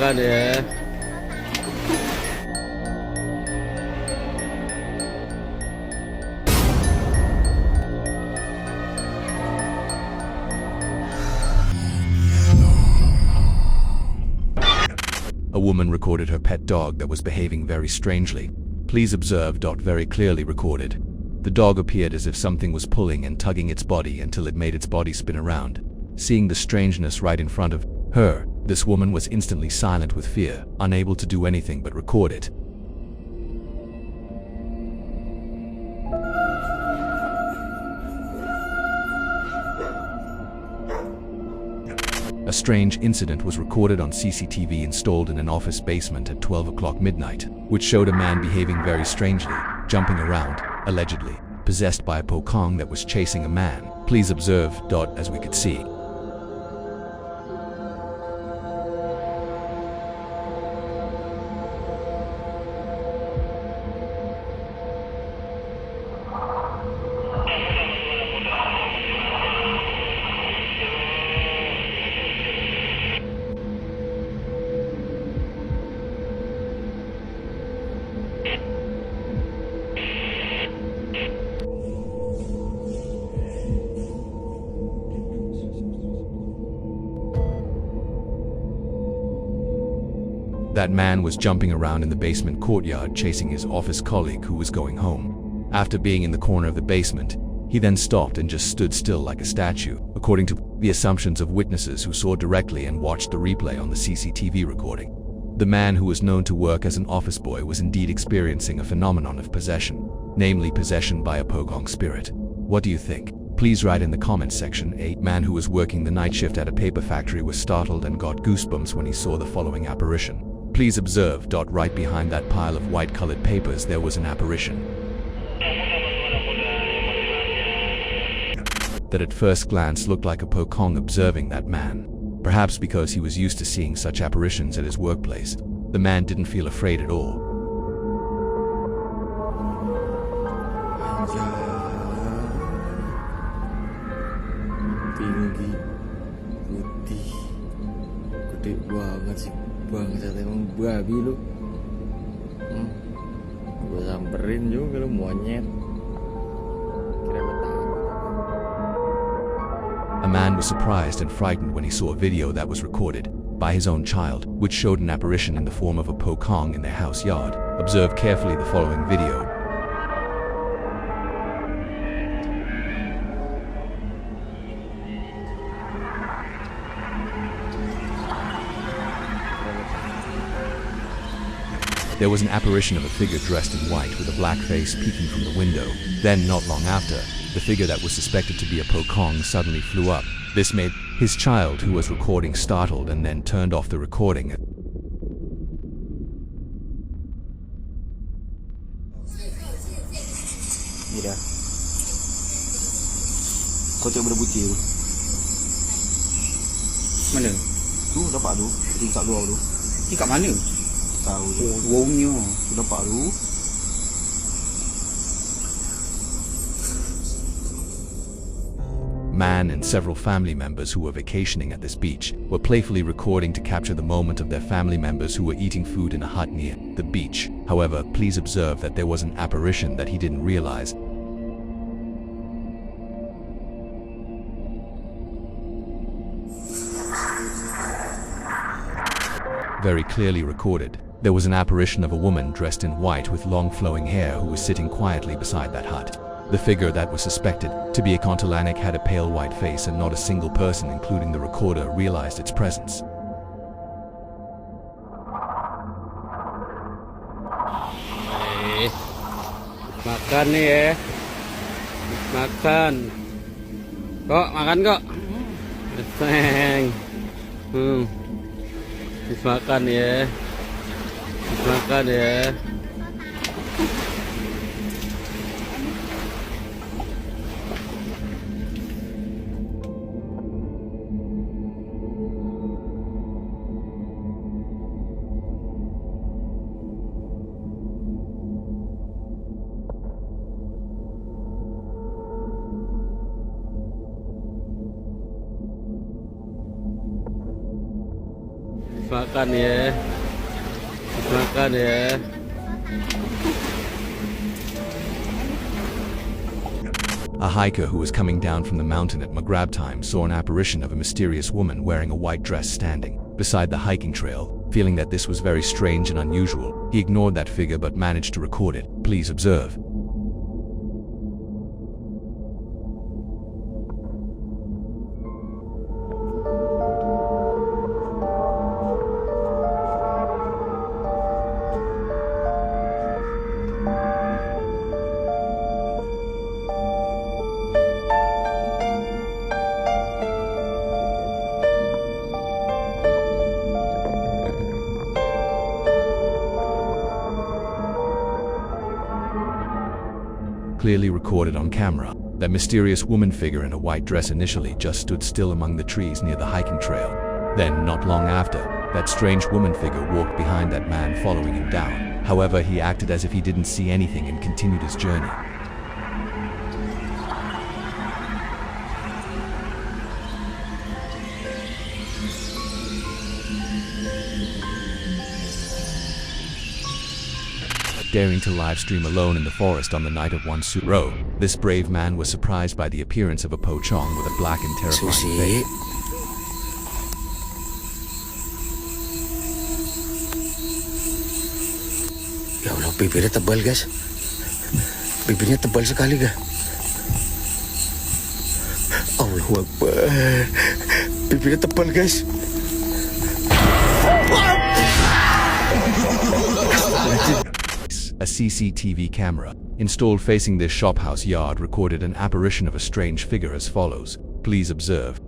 makan ya. A woman recorded her pet dog that was behaving very strangely. Please observe. Very clearly recorded. The dog appeared as if something was pulling and tugging its body until it made its body spin around. Seeing the strangeness right in front of her, this woman was instantly silent with fear, unable to do anything but record it. A strange incident was recorded on CCTV installed in an office basement at 12 o'clock midnight, which showed a man behaving very strangely, jumping around, allegedly possessed by a pokong that was chasing a man. Please observe. As we could see, that man was jumping around in the basement courtyard chasing his office colleague who was going home. After being in the corner of the basement, he then stopped and just stood still like a statue, according to the assumptions of witnesses who saw directly and watched the replay on the CCTV recording. The man, who was known to work as an office boy, was indeed experiencing a phenomenon of possession, namely possession by a pokong spirit. What do you think? Please write in the comments section. A man who was working the night shift at a paper factory was startled and got goosebumps when he saw the following apparition. Please observe. Right behind that pile of white-colored papers there was an apparition that at first glance looked like a pokong observing that man. Perhaps because he was used to seeing such apparitions at his workplace, the man didn't feel afraid at all. Tinggi, putih, gede banget sih, bangsat emang babi lu. Gue samperin juga lu monyet. Kira gue tahu. A man was surprised and frightened when he saw a video that was recorded by his own child, which showed an apparition in the form of a pokong in their house yard. Observe carefully the following video. There was an apparition of a figure dressed in white with a black face peeking from the window. Then, not long after, the figure that was suspected to be a pokong suddenly flew up. This made his child, who was recording, startled and then turned off the recording. Mira. Kau tengok benda putih tu? Mana? Tu dapat tu, tingkat luar tu. Tingkat mana? Tahu tu. Wongnya. Tu dapat tu. Man and several family members who were vacationing at this beach were playfully recording to capture the moment of their family members who were eating food in a hut near the beach. However, please observe that there was an apparition that he didn't realize. Very clearly recorded. There was an apparition of a woman dressed in white with long flowing hair who was sitting quietly beside that hut. The figure that was suspected to be a Kontalanek had a pale white face, and not a single person, including the recorder, realized its presence. Makan nih ya. Makan. Kok makan kok. Sayang. Makan ya. Makan ya. makan ya. Makan ya. A hiker who was coming down from the mountain at McGrab time saw an apparition of a mysterious woman wearing a white dress standing beside the hiking trail. Feeling that this was very strange and unusual, he ignored that figure but managed to record it. Please observe. Clearly recorded on camera, that mysterious woman figure in a white dress initially just stood still among the trees near the hiking trail. Then, not long after, that strange woman figure walked behind that man following him down. However, he acted as if he didn't see anything and continued his journey. Daring to live stream alone in the forest on the night of one Suro, this brave man was surprised by the appearance of a pochong with a black and terrifying face. Ya Allah, bibirnya tebal guys. Bibirnya tebal sekali guys. Allahu Akbar. Bibirnya tebal guys. A CCTV camera installed facing this shophouse yard recorded an apparition of a strange figure as follows. Please observe.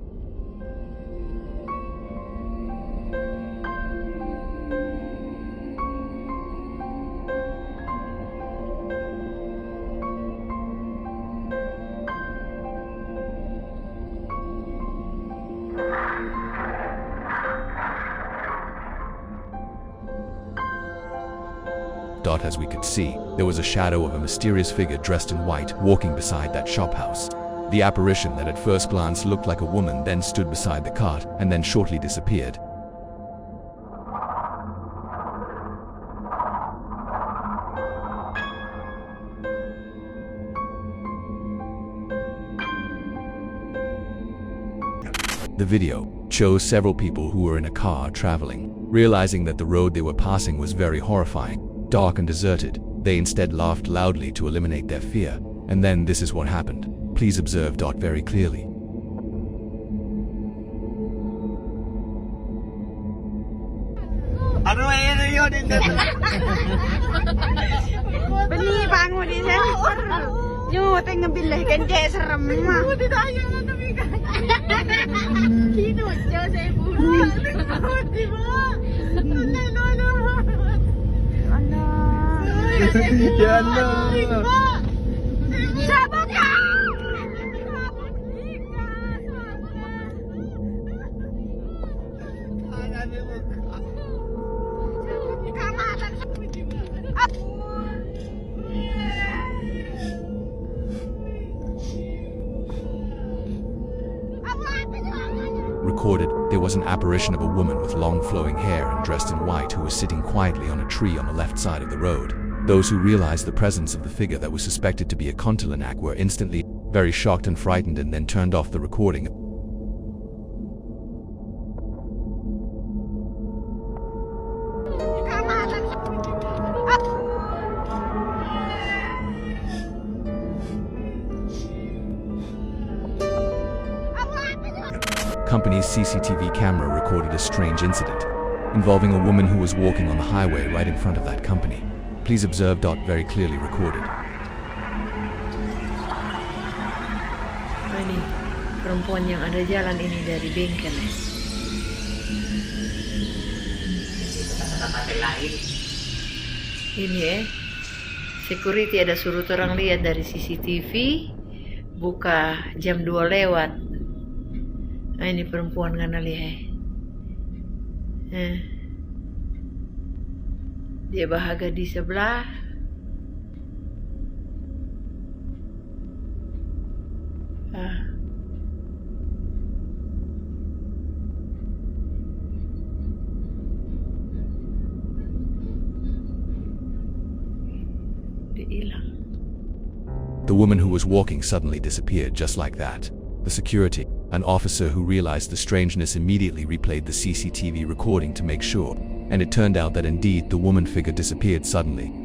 As we could see, there was a shadow of a mysterious figure dressed in white walking beside that shophouse. The apparition that at first glance looked like a woman then stood beside the cart and then shortly disappeared. The video shows several people who were in a car traveling. Realizing that the road they were passing was very horrifying, dark and deserted, they instead laughed loudly to eliminate their fear. And then this is what happened. Please observe. Very clearly. Ya Allah. Recorded, there was an apparition of a woman with long flowing hair and dressed in white who was sitting quietly on a tree on the left side of the road. Those who realized the presence of the figure that was suspected to be a kuntilanak were instantly very shocked and frightened and then turned off the recording. Company's CCTV camera recorded a strange incident involving a woman who was walking on the highway right in front of that company. Please observe. Very clearly recorded. Ini perempuan yang ada jalan ini dari bengkel. Ini security ada suruh orang lihat dari CCTV buka jam 2 lewat. Nah, ini perempuan kan lihat. Dia bahagia di sebelah. hilang. The woman who was walking suddenly disappeared just like that. The security, an officer who realized the strangeness, immediately replayed the CCTV recording to make sure, and it turned out that indeed the woman figure disappeared suddenly.